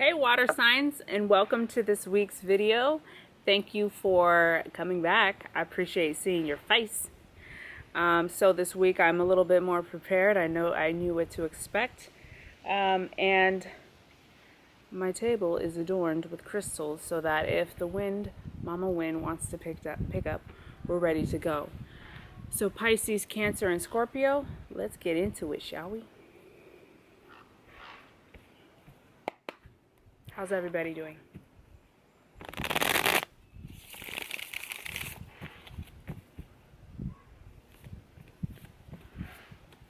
Hey water signs, and welcome to this week's video. Thank you for coming back. I appreciate seeing your face. So this week I'm a little bit more prepared. I knew what to expect. And my table is adorned with crystals so that if the wind, Mama Wind, wants to pick up, we're ready to go. So Pisces, Cancer, and Scorpio, let's get into it, shall we? How's everybody doing?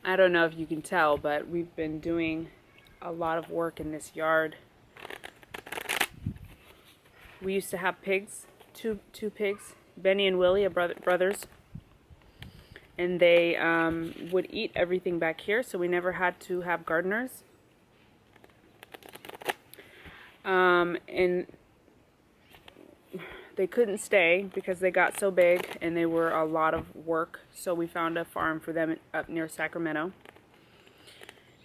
I don't know if you can tell, but we've been doing a lot of work in this yard. We used to have pigs, two pigs, Benny and Willie, brothers, and they would eat everything back here, so we never had to have gardeners. And they couldn't stay because they got so big and they were a lot of work, so we found a farm for them up near Sacramento.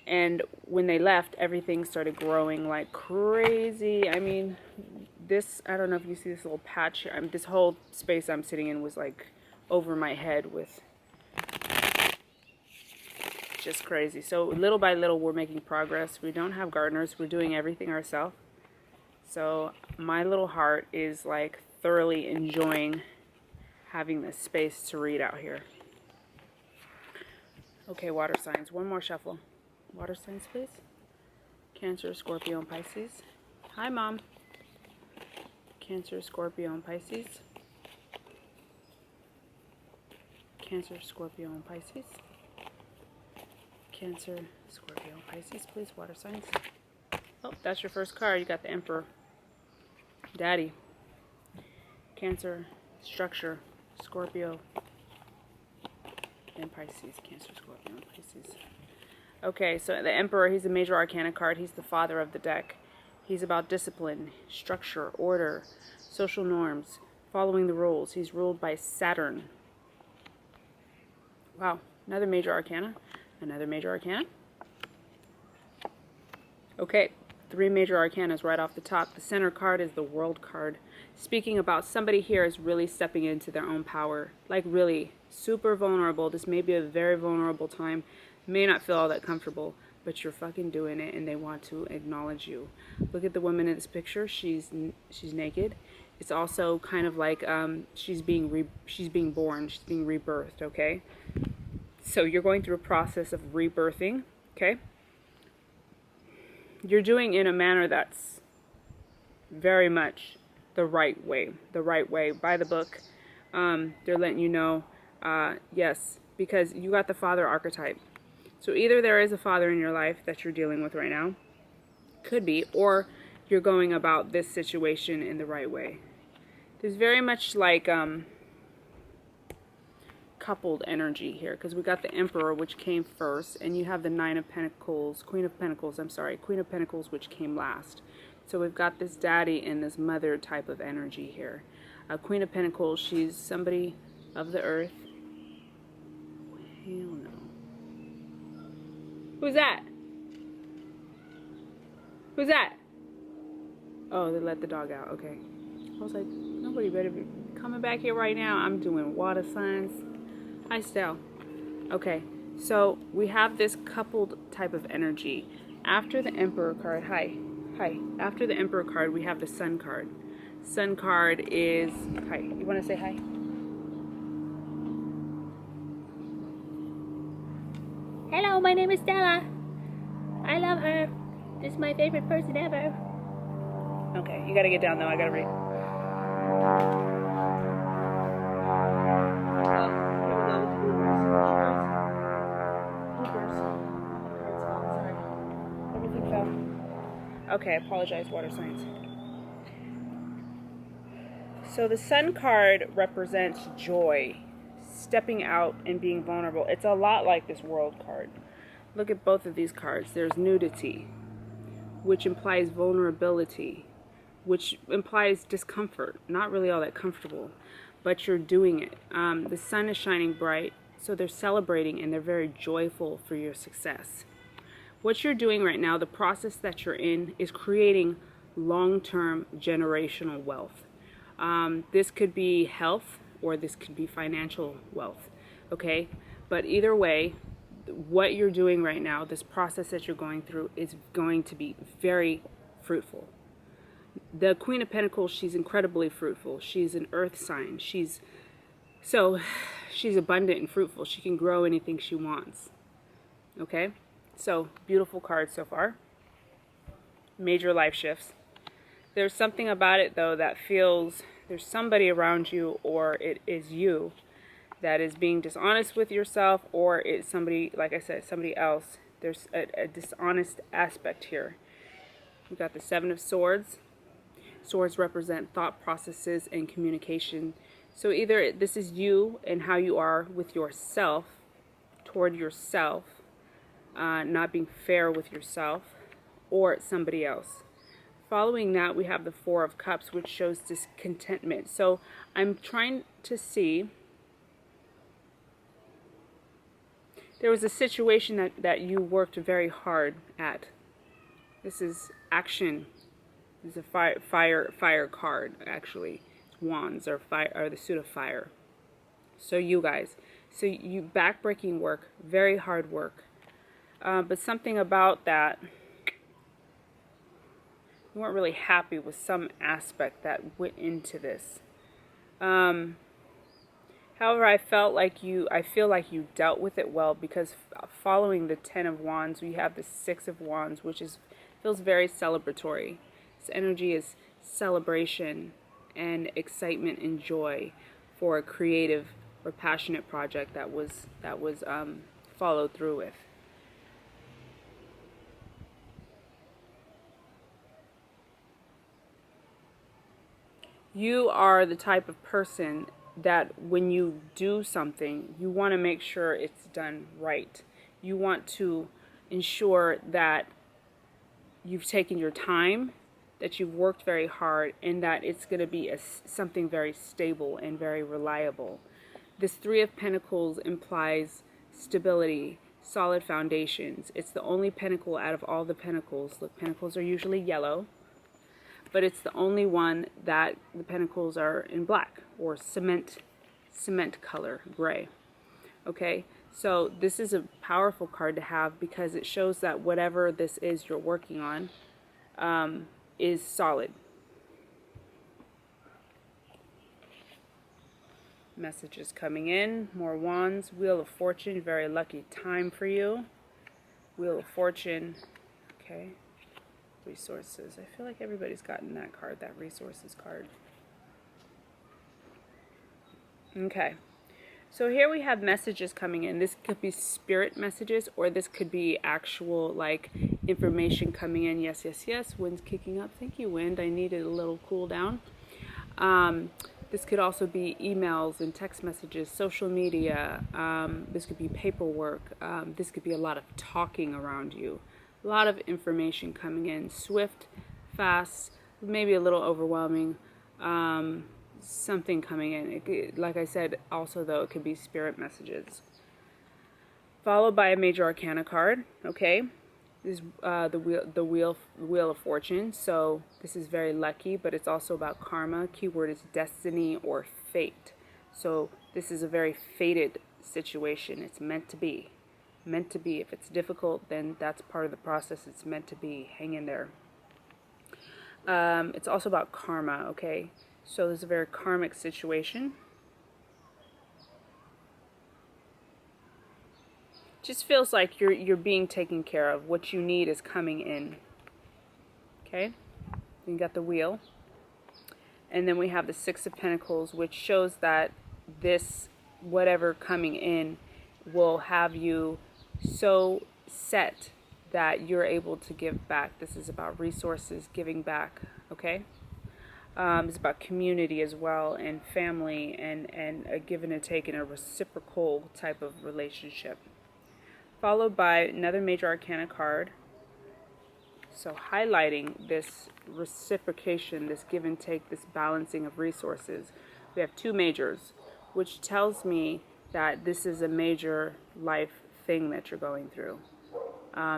And when they left, everything started growing like crazy. I mean, I don't know if you see this little patch here. This whole space I'm sitting in was like over my head with just crazy. So little by little we're making progress. We don't have gardeners. We're doing everything ourselves. So my little heart is like thoroughly enjoying having this space to read out here. Okay, water signs. One more shuffle. Water signs, please. Cancer, Scorpio, and Pisces. Hi, Mom. Cancer, Scorpio, and Pisces. Cancer, Scorpio, and Pisces. Cancer, Scorpio, and Pisces, please. Water signs. Oh, that's your first card. You got the Emperor. Daddy. Cancer, Structure, Scorpio, and Pisces. Cancer, Scorpio, and Pisces. Okay, so the Emperor, he's a major arcana card. He's the father of the deck. He's about discipline, structure, order, social norms, following the rules. He's ruled by Saturn. Wow, another major arcana. Another major arcana. Okay, 3 major arcanas right off the top. The center card is the World card, speaking about somebody here is really stepping into their own power, like really super vulnerable. This may be a very vulnerable time. May not feel all that comfortable, but you're fucking doing it, and they want to acknowledge you. Look at the woman in this picture. She's naked. It's also kind of like she's being born. She's being rebirthed. Okay, so you're going through a process of rebirthing. Okay. You're doing it in a manner that's very much the right way by the book. They're letting you know, yes, because you got the father archetype. So either there is a father in your life that you're dealing with right now, could be, or you're going about this situation in the right way. There's very much like coupled energy here, because we got the Emperor, which came first, and you have the Queen of Pentacles, which came last. So we've got this daddy and this mother type of energy here. Queen of Pentacles, she's somebody of the earth. Hell no. Who's that? Who's that? Oh, they let the dog out. Okay. I was like, nobody better be coming back here right now. I'm doing water signs. Hi, Stell. Okay, so we have this coupled type of energy. After the Emperor card, hi. After the Emperor card, we have the Sun card. Sun card is, hi, you want to say hi? Hello, my name is Stella. I love her. This is my favorite person ever. Okay, you gotta get down though, I gotta read. Everything fell. Okay, I apologize, water signs. So the Sun card represents joy, stepping out and being vulnerable. It's a lot like this World card. Look at both of these cards. There's nudity, which implies vulnerability, which implies discomfort. Not really all that comfortable, but you're doing it. The sun is shining bright, so they're celebrating and they're very joyful for your success. What you're doing right now, the process that you're in, is creating long-term generational wealth. This could be health or this could be financial wealth, okay? But either way, what you're doing right now, this process that you're going through, is going to be very fruitful. The Queen of Pentacles, she's incredibly fruitful. She's an earth sign. She's abundant and fruitful. She can grow anything she wants. Okay? So, beautiful card so far. Major life shifts. There's something about it, though, that feels there's somebody around you, or it is you, that is being dishonest with yourself, or it's somebody, like I said, somebody else. There's a dishonest aspect here. We've got the Seven of Swords. Swords represent thought processes and communication. So either this is you and how you are with yourself, toward yourself, not being fair with yourself, or it's somebody else. Following that, we have the Four of Cups, which shows discontentment. So I'm trying to see, there was a situation that you worked very hard at. This is action. This is a fire card, actually. It's wands, or fire, or the suit of fire. So you guys, so you backbreaking work, very hard work. But something about that, you weren't really happy with some aspect that went into this. However, I feel like you dealt with it well, because following the Ten of Wands, we have the Six of Wands, which feels very celebratory. This energy is celebration and excitement and joy for a creative or passionate project that was followed through with. You are the type of person that when you do something, you want to make sure it's done right. You want to ensure that you've taken your time, that you've worked very hard, and that it's going to be something very stable and very reliable. This Three of Pentacles implies stability, solid foundations. It's the only pentacle out of all the pentacles. Look, pentacles are usually yellow, but it's the only one that the pentacles are in black, or cement color, gray. Okay, so this is a powerful card to have, because it shows that whatever this is you're working on is solid. Messages coming in, more wands. Wheel of Fortune, very lucky time for you. Wheel of Fortune, okay. Resources. I feel like everybody's gotten that card, that resources card. Okay. So here we have messages coming in. This could be spirit messages, or this could be actual, like, information coming in. Yes, yes, yes. Wind's kicking up. Thank you, wind. I needed a little cool down. This could also be emails and text messages, social media. This could be paperwork. This could be a lot of talking around you. A lot of information coming in. Swift, fast, maybe a little overwhelming. Something coming in. Like I said, also, though, it could be spirit messages. Followed by a major arcana card, okay? This is the wheel of Fortune. So this is very lucky, but it's also about karma. Keyword is destiny or fate. So this is a very fated situation. It's meant to be. Meant to be. If it's difficult, then that's part of the process. It's meant to be. Hang in there. It's also about karma, okay? So this is a very karmic situation. Just feels like you're being taken care of. What you need is coming in. Okay? You got the wheel. And then we have the Six of Pentacles, which shows that this, whatever coming in, will have you so set that you're able to give back. This is about resources, giving back. Okay? It's about community as well, and family, and a give and a take, and a reciprocal type of relationship. Followed by another major arcana card. So highlighting this reciprocation, this give and take, this balancing of resources. We have two majors, which tells me that this is a major life thing that you're going through.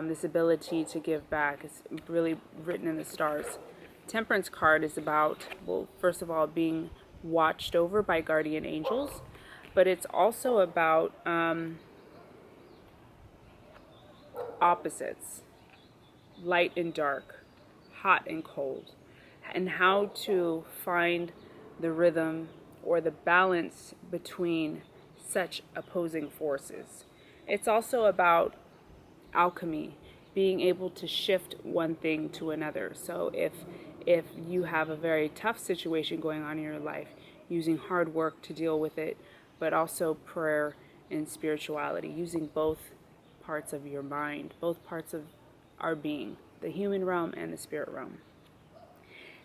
This ability to give back is really written in the stars. Temperance card is about, well, first of all, being watched over by guardian angels, but it's also about opposites, light and dark, hot and cold, and how to find the rhythm or the balance between such opposing forces. It's also about alchemy, being able to shift one thing to another. So if you have a very tough situation going on in your life, using hard work to deal with it, but also prayer and spirituality, using both parts of your mind, both parts of our being, the human realm and the spirit realm.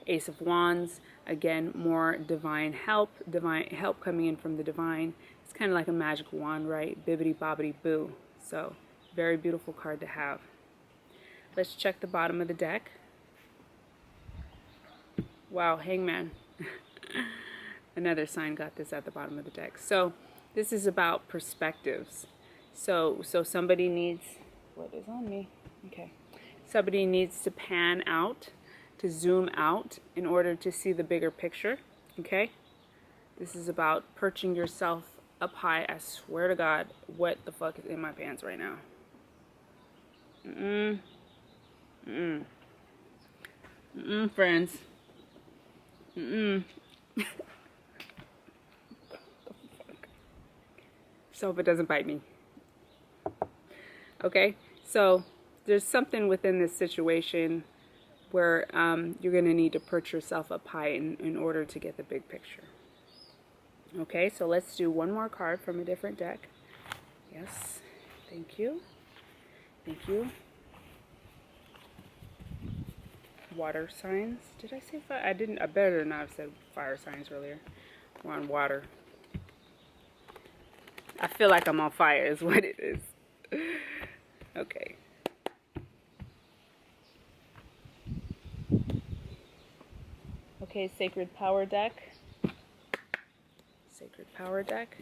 Ace of Wands, again, more divine help coming in from the divine. It's kind of like a magic wand, right? Bibbidi bobbidi boo. So, very beautiful card to have. Let's check the bottom of the deck. Wow, Hangman. Another sign got this at the bottom of the deck. So, this is about perspectives. So somebody needs, what is on me? Okay. Somebody needs to pan out, to zoom out in order to see the bigger picture, okay? This is about perching yourself up high. I swear to God, what the fuck is in my pants right now? Friends. So hope it doesn't bite me. Okay, so there's something within this situation where you're going to need to perch yourself up high in order to get the big picture. Okay, so let's do one more card from a different deck. Yes, thank you. Thank you. Water signs. Did I say fire? I didn't. I better not have said fire signs earlier. We're on water. I feel like I'm on fire is what it is. Okay. Okay, Sacred Power deck. Sacred Power deck.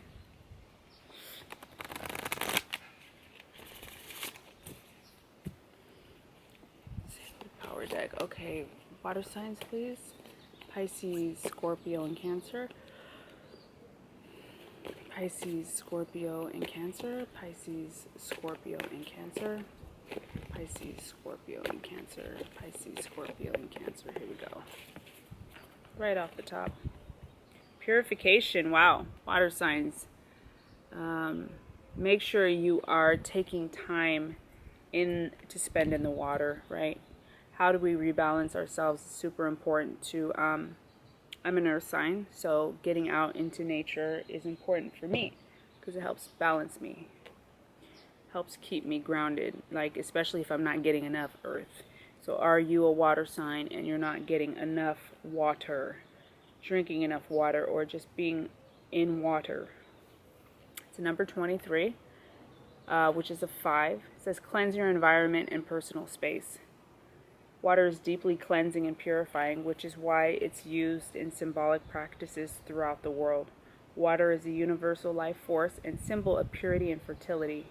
Sacred Power deck. Okay, water signs, please. Pisces, Scorpio, and Cancer. Pisces, Scorpio, and Cancer. Pisces, Scorpio, and Cancer. Pisces, Scorpio, and Cancer. Pisces, Scorpio, and Cancer. Here we go. Right off the top. Purification. Wow. Water signs. Make sure you are taking time to spend in the water, right? How do we rebalance ourselves is super important to I'm an earth sign, so getting out into nature is important for me because it helps balance me, helps keep me grounded, like especially if I'm not getting enough earth. So are you a water sign and you're not getting enough water, drinking enough water, or just being in water? It's a number 23, which is a 5. It says cleanse your environment and personal space. Water is deeply cleansing and purifying, which is why it's used in symbolic practices throughout the world. Water is a universal life force and symbol of purity and fertility.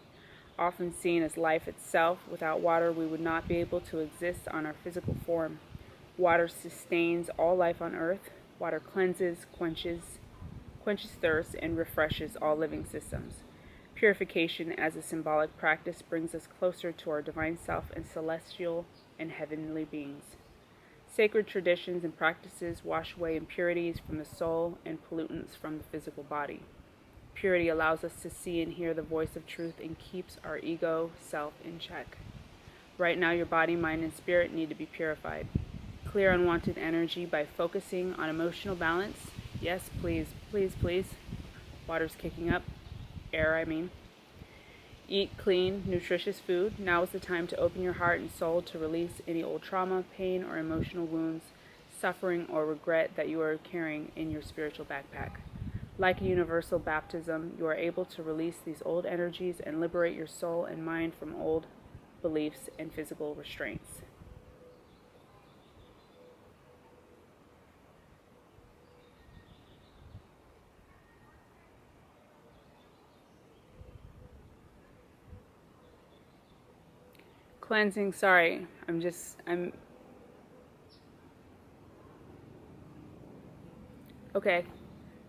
Often seen as life itself, without water we would not be able to exist on our physical form. Water sustains all life on earth. Water cleanses, quenches thirst, and refreshes all living systems. Purification as a symbolic practice brings us closer to our divine self and celestial and heavenly beings. Sacred traditions and practices wash away impurities from the soul and pollutants from the physical body. Purity allows us to see and hear the voice of truth and keeps our ego self in check. Right now, your body, mind, and spirit need to be purified. Clear unwanted energy by focusing on emotional balance. Yes, please, please, please. Water's kicking up. Air, I mean. Eat clean, nutritious food. Now is the time to open your heart and soul to release any old trauma, pain, or emotional wounds, suffering, or regret that you are carrying in your spiritual backpack. Like a universal baptism, you are able to release these old energies and liberate your soul and mind from old beliefs and physical restraints. Cleansing, sorry, I'm Okay,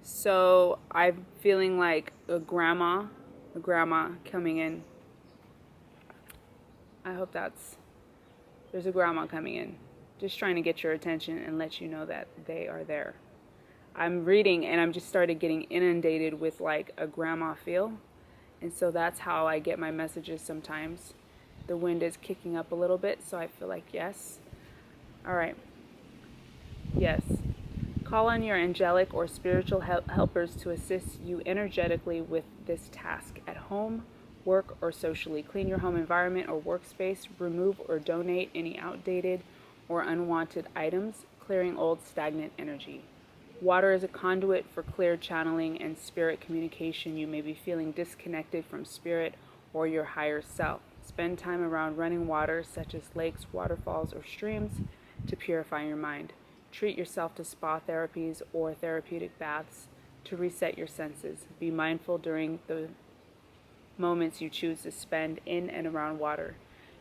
so I'm feeling like a grandma coming in. I hope there's a grandma coming in. Just trying to get your attention and let you know that they are there. I'm reading and I'm just started getting inundated with like a grandma feel. And so that's how I get my messages sometimes. The wind is kicking up a little bit, so I feel like yes. All right. Yes. Call on your angelic or spiritual helpers to assist you energetically with this task at home, work, or socially. Clean your home environment or workspace. Remove or donate any outdated or unwanted items, clearing old stagnant energy. Water is a conduit for clear channeling and spirit communication. You may be feeling disconnected from spirit or your higher self. Spend time around running water, such as lakes, waterfalls, or streams, to purify your mind. Treat yourself to spa therapies or therapeutic baths to reset your senses. Be mindful during the moments you choose to spend in and around water.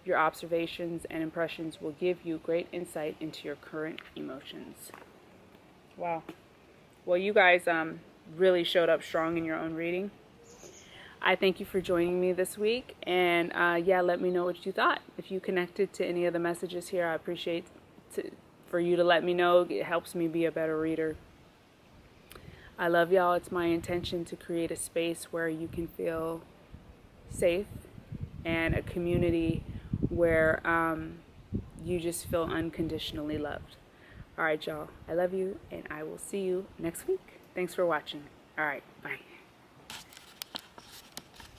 Your observations and impressions will give you great insight into your current emotions. Wow. Well, you guys really showed up strong in your own reading. I thank you for joining me this week. And yeah, let me know what you thought. If you connected to any of the messages here, I appreciate for you to let me know. It helps me be a better reader. I love y'all. It's my intention to create a space where you can feel safe and a community where you just feel unconditionally loved. All right, y'all. I love you, and I will see you next week. Thanks for watching. All right. Bye.